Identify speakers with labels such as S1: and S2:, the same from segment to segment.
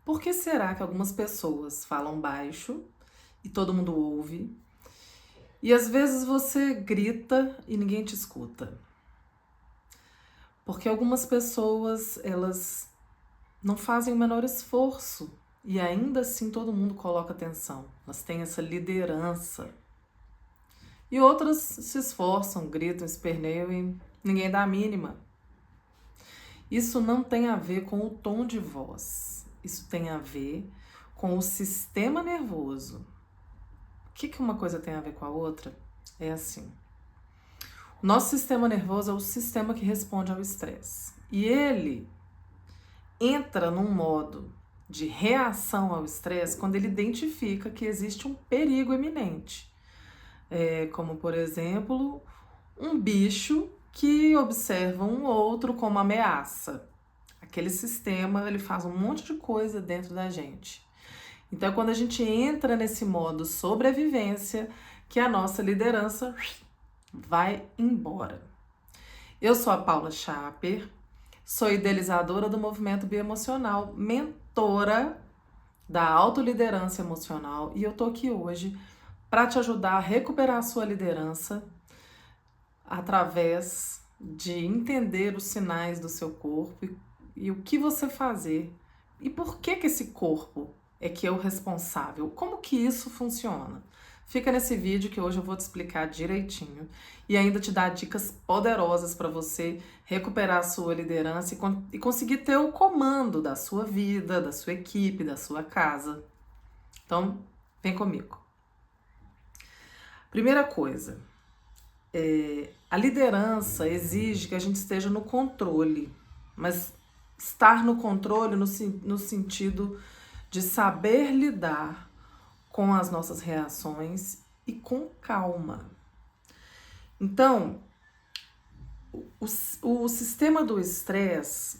S1: Por que será que algumas pessoas falam baixo e todo mundo ouve? E às vezes você grita e ninguém te escuta. Porque algumas pessoas, elas não fazem o menor esforço e ainda assim todo mundo coloca atenção. Elas têm essa liderança. E outras se esforçam, gritam, esperneiam e ninguém dá a mínima. Isso não tem a ver com o tom de voz. Isso tem a ver com o sistema nervoso. O que uma coisa tem a ver com a outra? É assim. Nosso sistema nervoso é o sistema que responde ao estresse. E ele entra num modo de reação ao estresse quando ele identifica que existe um perigo iminente. Como, por exemplo, um bicho que observa um outro como ameaça. Aquele sistema, ele faz um monte de coisa dentro da gente. Então, quando a gente entra nesse modo sobrevivência, que a nossa liderança vai embora. Eu sou a Paula Schaper, sou idealizadora do movimento bioemocional, mentora da autoliderança emocional, e eu tô aqui hoje para te ajudar a recuperar a sua liderança através de entender os sinais do seu corpo e o que você fazer e por que esse corpo é que é o responsável, como que isso funciona. Fica nesse vídeo que hoje eu vou te explicar direitinho e ainda te dar dicas poderosas para você recuperar a sua liderança e conseguir ter o comando da sua vida, da sua equipe, da sua casa. Então, vem comigo. Primeira coisa, a liderança exige que a gente esteja no controle, mas estar no controle no sentido de saber lidar com as nossas reações e com calma. Então, o sistema do estresse,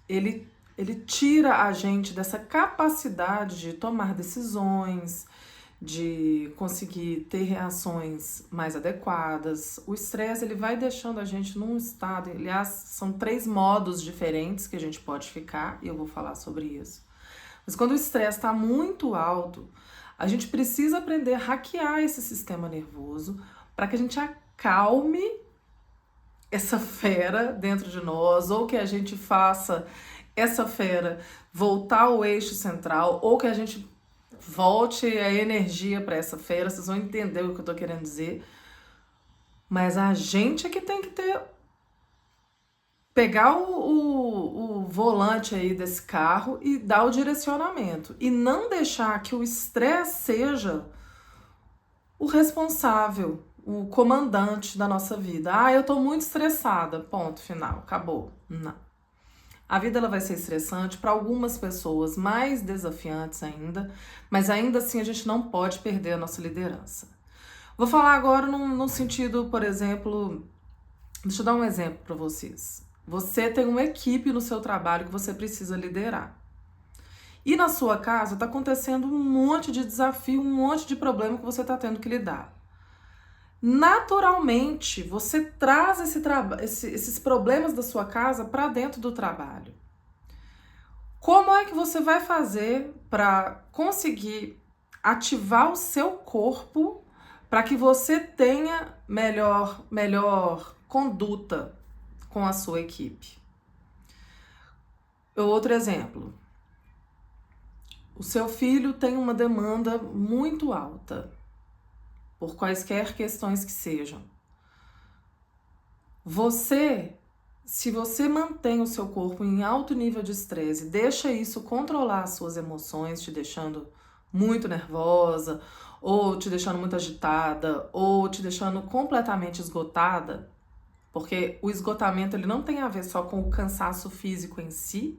S1: ele tira a gente dessa capacidade de tomar decisões, de conseguir ter reações mais adequadas. O estresse, ele vai deixando a gente num estado, aliás, são 3 modos diferentes que a gente pode ficar, e eu vou falar sobre isso. Mas quando o estresse está muito alto, a gente precisa aprender a hackear esse sistema nervoso para que a gente acalme essa fera dentro de nós, ou que a gente faça essa fera voltar ao eixo central, ou que a gente volte a energia para essa fera. Vocês vão entender o que eu tô querendo dizer. Mas a gente é que tem que pegar o volante aí desse carro e dar o direcionamento. E não deixar que o estresse seja o responsável, o comandante da nossa vida. Ah, eu tô muito estressada. Ponto, final, acabou. Não. A vida ela vai ser estressante para algumas pessoas, mais desafiantes ainda, mas ainda assim a gente não pode perder a nossa liderança. Vou falar agora num sentido, por exemplo, deixa eu dar um exemplo para vocês. Você tem uma equipe no seu trabalho que você precisa liderar. E na sua casa está acontecendo um monte de desafio, um monte de problema que você está tendo que lidar. Naturalmente, você traz esses problemas da sua casa para dentro do trabalho. Como é que você vai fazer para conseguir ativar o seu corpo para que você tenha melhor conduta com a sua equipe? Outro exemplo. O seu filho tem uma demanda muito alta, por quaisquer questões que sejam. Se você mantém o seu corpo em alto nível de estresse, deixa isso controlar as suas emoções, te deixando muito nervosa, ou te deixando muito agitada, ou te deixando completamente esgotada, porque o esgotamento ele não tem a ver só com o cansaço físico em si,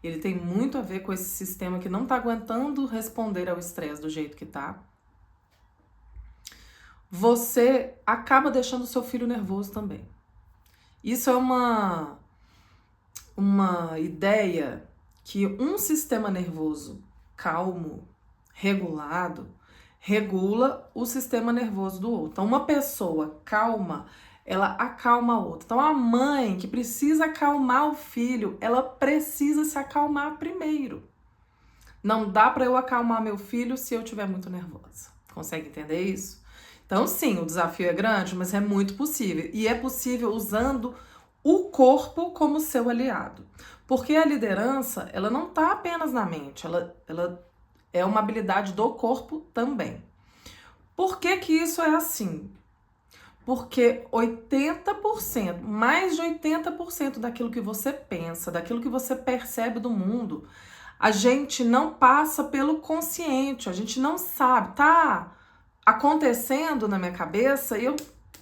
S1: ele tem muito a ver com esse sistema que não está aguentando responder ao estresse do jeito que tá. Você acaba deixando o seu filho nervoso também. Isso é uma ideia que um sistema nervoso calmo, regulado, regula o sistema nervoso do outro. Então, uma pessoa calma, ela acalma a outra. Então, a mãe que precisa acalmar o filho, ela precisa se acalmar primeiro. Não dá para eu acalmar meu filho se eu estiver muito nervosa. Consegue entender isso? Então, sim, o desafio é grande, mas é muito possível. E é possível usando o corpo como seu aliado. Porque a liderança, ela não está apenas na mente, ela é uma habilidade do corpo também. Por que que isso é assim? Porque 80%, mais de 80% daquilo que você pensa, daquilo que você percebe do mundo, a gente não passa pelo consciente, a gente não sabe, tá acontecendo na minha cabeça e eu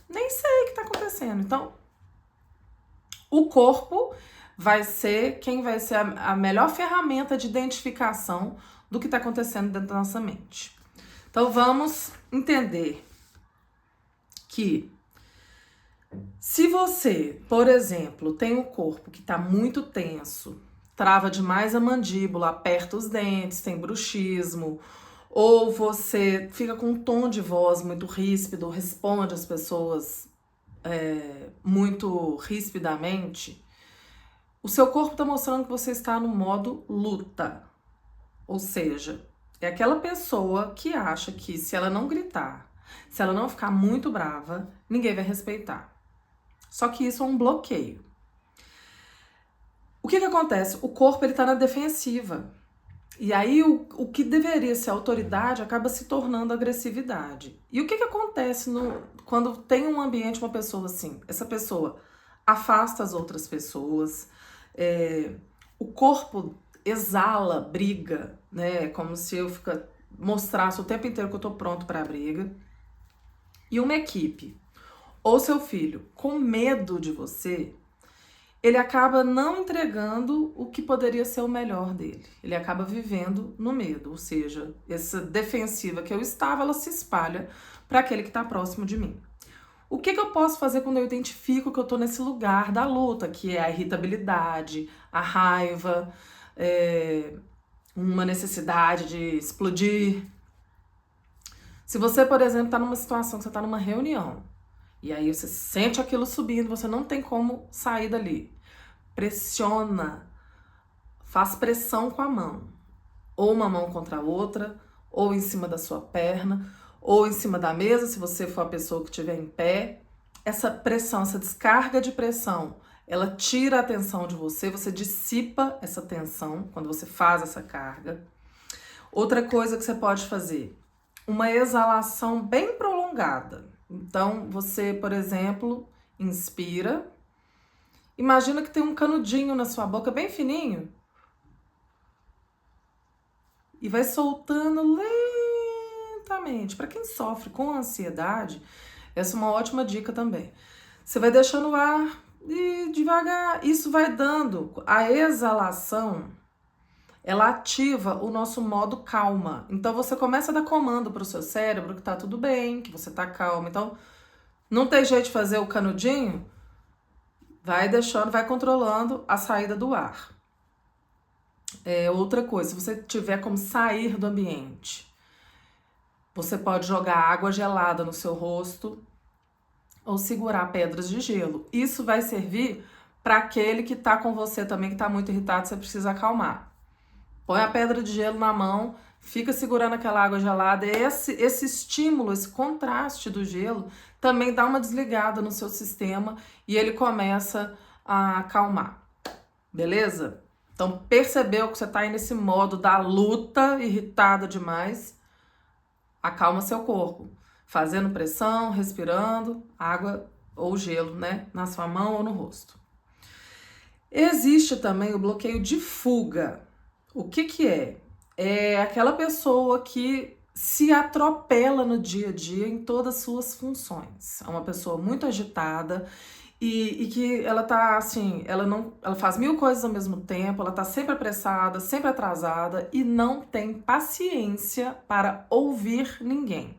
S1: nem sei o que tá acontecendo. Então, o corpo vai ser quem vai ser a melhor ferramenta de identificação do que está acontecendo dentro da nossa mente. Então, vamos entender que se você, por exemplo, tem um corpo que está muito tenso, trava demais a mandíbula, aperta os dentes, tem bruxismo, ou você fica com um tom de voz muito ríspido, responde às pessoas muito rispidamente, o seu corpo está mostrando que você está no modo luta. Ou seja, é aquela pessoa que acha que se ela não gritar, se ela não ficar muito brava, ninguém vai respeitar. Só que isso é um bloqueio. O que acontece? O corpo está na defensiva. E aí o que deveria ser autoridade acaba se tornando agressividade. E o que acontece quando tem um ambiente, uma pessoa assim? Essa pessoa afasta as outras pessoas, o corpo exala briga, né? Como se eu mostrasse o tempo inteiro que eu tô pronto para a briga. E uma equipe, ou seu filho, com medo de você, ele acaba não entregando o que poderia ser o melhor dele. Ele acaba vivendo no medo, ou seja, essa defensiva que eu estava, ela se espalha para aquele que está próximo de mim. O que eu posso fazer quando eu identifico que eu estou nesse lugar da luta, que é a irritabilidade, a raiva, uma necessidade de explodir? Se você, por exemplo, está numa situação que você está numa reunião, e aí você sente aquilo subindo, você não tem como sair dali. Pressiona, faz pressão com a mão. Ou uma mão contra a outra, ou em cima da sua perna, ou em cima da mesa, se você for a pessoa que estiver em pé. Essa pressão, essa descarga de pressão, ela tira a atenção de você, você dissipa essa tensão quando você faz essa carga. Outra coisa que você pode fazer, uma exalação bem prolongada. Então, você, por exemplo, inspira. Imagina que tem um canudinho na sua boca, bem fininho. E vai soltando lentamente. Para quem sofre com ansiedade, essa é uma ótima dica também. Você vai deixando o ar e devagar. Isso vai dando. A exalação, ela ativa o nosso modo calma. Então você começa a dar comando para o seu cérebro que tá tudo bem, que você tá calmo. Então, não tem jeito de fazer o canudinho? Vai deixando, vai controlando a saída do ar. Outra coisa, se você tiver como sair do ambiente, você pode jogar água gelada no seu rosto ou segurar pedras de gelo. Isso vai servir para aquele que tá com você também, que tá muito irritado, você precisa acalmar. Põe a pedra de gelo na mão, fica segurando aquela água gelada. Esse estímulo, esse contraste do gelo também dá uma desligada no seu sistema e ele começa a acalmar. Beleza? Então, percebeu que você está aí nesse modo da luta, irritada demais? Acalma seu corpo. Fazendo pressão, respirando, água ou gelo, né? Na sua mão ou no rosto. Existe também o bloqueio de fuga. O que é? É aquela pessoa que se atropela no dia a dia em todas as suas funções. É uma pessoa muito agitada e que ela tá assim, ela faz 1000 coisas ao mesmo tempo, ela tá sempre apressada, sempre atrasada e não tem paciência para ouvir ninguém.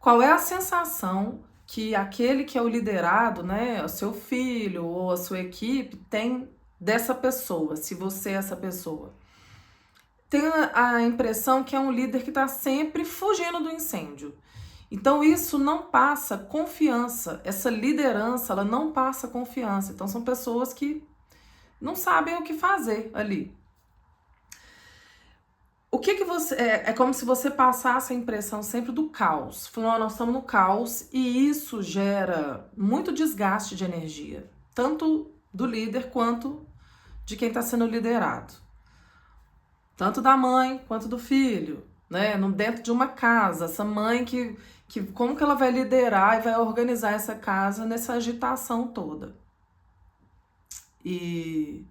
S1: Qual é a sensação que aquele que é o liderado, né, o seu filho ou a sua equipe tem dessa pessoa, se você é essa pessoa? Tem a impressão que é um líder que está sempre fugindo do incêndio. Então isso não passa confiança, essa liderança, ela não passa confiança. Então são pessoas que não sabem o que fazer ali. O que que você... É como se você passasse a impressão sempre do caos. Falando, nós estamos no caos e isso gera muito desgaste de energia. Tanto do líder quanto de quem está sendo liderado. Tanto da mãe quanto do filho, né? Dentro de uma casa. Essa mãe como que ela vai liderar e vai organizar essa casa nessa agitação toda? E...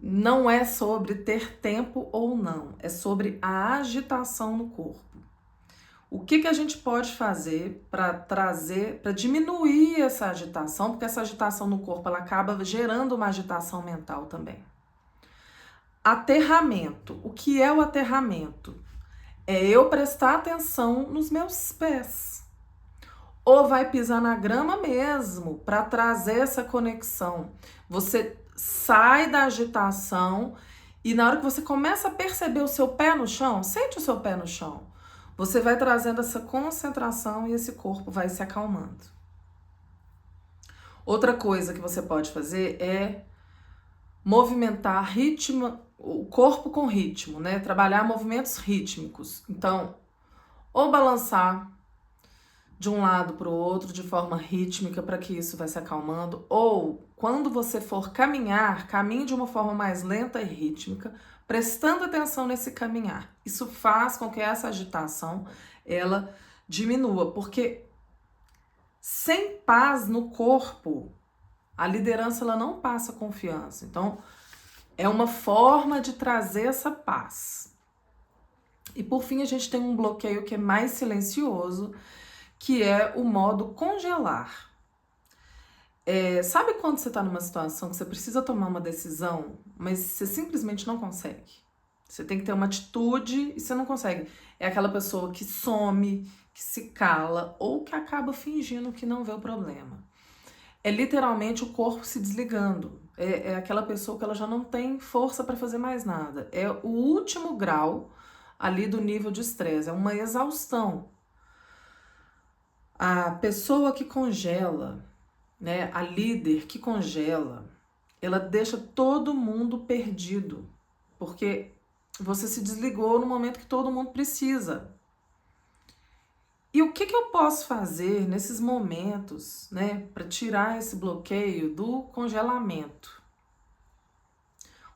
S1: não é sobre ter tempo ou não, é sobre a agitação no corpo. O que a gente pode fazer para diminuir essa agitação, porque essa agitação no corpo ela acaba gerando uma agitação mental também. Aterramento. O que é o aterramento? É eu prestar atenção nos meus pés. Ou vai pisar na grama mesmo para trazer essa conexão. Você sai da agitação e na hora que você começa a perceber o seu pé no chão, sente o seu pé no chão, você vai trazendo essa concentração e esse corpo vai se acalmando. Outra coisa que você pode fazer é movimentar ritmo, o corpo com ritmo, né? Trabalhar movimentos rítmicos. Então, ou balançar de um lado para o outro de forma rítmica para que isso vai se acalmando, ou quando você for caminhar, caminhe de uma forma mais lenta e rítmica, prestando atenção nesse caminhar. Isso faz com que essa agitação ela diminua, porque sem paz no corpo, a liderança ela não passa confiança. Então, é uma forma de trazer essa paz. E por fim, a gente tem um bloqueio que é mais silencioso, que é o modo congelar. Sabe quando você está numa situação que você precisa tomar uma decisão, mas você simplesmente não consegue? Você tem que ter uma atitude e você não consegue. É aquela pessoa que some, que se cala ou que acaba fingindo que não vê o problema. É literalmente o corpo se desligando. É aquela pessoa que ela já não tem força para fazer mais nada. É o último grau ali do nível de estresse, é uma exaustão. A pessoa que congela, né, a líder que congela, ela deixa todo mundo perdido, porque você se desligou no momento que todo mundo precisa. E o que eu posso fazer nesses momentos, né, para tirar esse bloqueio do congelamento?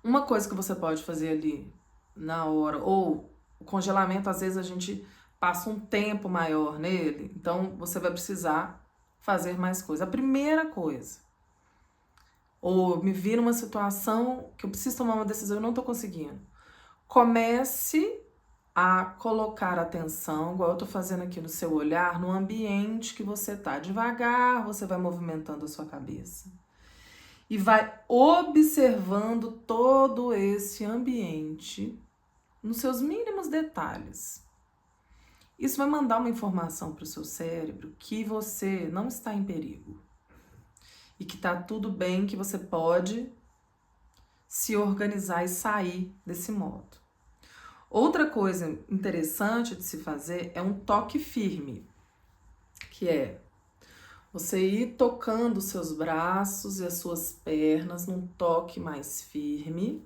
S1: Uma coisa que você pode fazer ali na hora, ou o congelamento, às vezes a gente passa um tempo maior nele, então você vai precisar fazer mais coisa. A primeira coisa, ou me vi numa situação que eu preciso tomar uma decisão e não estou conseguindo. Comece a colocar atenção, igual eu estou fazendo aqui no seu olhar, no ambiente que você está. Devagar, você vai movimentando a sua cabeça. E vai observando todo esse ambiente nos seus mínimos detalhes. Isso vai mandar uma informação para o seu cérebro que você não está em perigo. E que tá tudo bem, que você pode se organizar e sair desse modo. Outra coisa interessante de se fazer é um toque firme, que é você ir tocando os seus braços e as suas pernas num toque mais firme.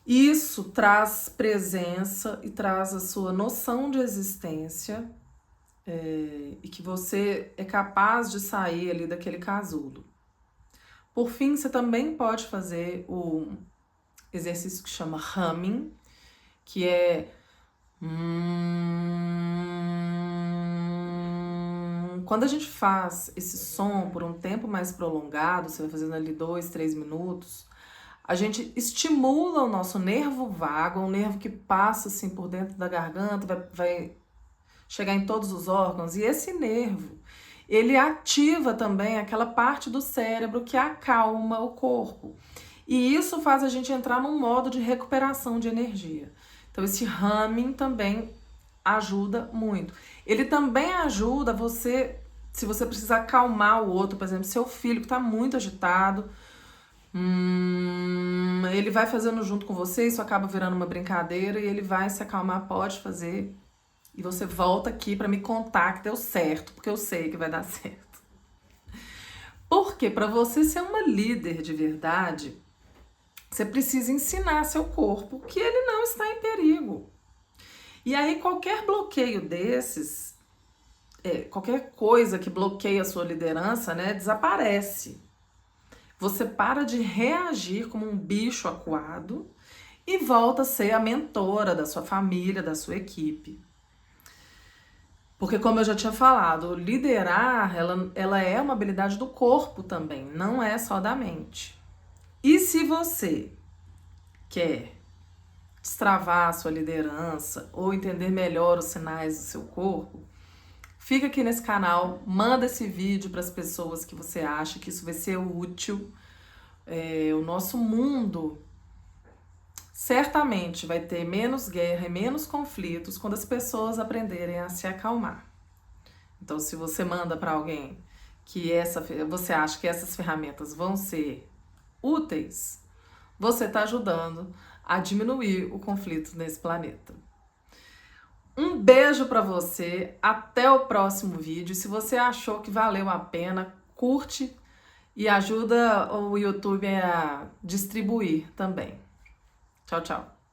S1: Isso traz presença e traz a sua noção de existência e que você é capaz de sair ali daquele casulo. Por fim, você também pode fazer o exercício que chama humming, que é quando a gente faz esse som por um tempo mais prolongado, você vai fazendo ali 2, 3 minutos, a gente estimula o nosso nervo vago, um nervo que passa assim por dentro da garganta, vai chegar em todos os órgãos, e esse nervo, ele ativa também aquela parte do cérebro que acalma o corpo. E isso faz a gente entrar num modo de recuperação de energia. Então esse humming também ajuda muito. Ele também ajuda você, se você precisar acalmar o outro, por exemplo, seu filho que está muito agitado, ele vai fazendo junto com você, isso acaba virando uma brincadeira e ele vai se acalmar, pode fazer. E você volta aqui para me contar que deu certo, porque eu sei que vai dar certo. Porque para você ser uma líder de verdade, Você precisa ensinar seu corpo que ele não está em perigo. E aí qualquer bloqueio desses, qualquer coisa que bloqueia a sua liderança, né, desaparece. Você para de reagir como um bicho acuado e volta a ser a mentora da sua família, da sua equipe. Porque, como eu já tinha falado, liderar, ela é uma habilidade do corpo também, não é só da mente. E se você quer destravar a sua liderança ou entender melhor os sinais do seu corpo, fica aqui nesse canal, manda esse vídeo para as pessoas que você acha que isso vai ser útil. O nosso mundo certamente vai ter menos guerra e menos conflitos quando as pessoas aprenderem a se acalmar. Então, se você manda para alguém que você acha que essas ferramentas vão ser úteis, você está ajudando a diminuir o conflito nesse planeta. Um beijo para você, até o próximo vídeo. Se você achou que valeu a pena, curte e ajuda o YouTube a distribuir também. Tchau, tchau.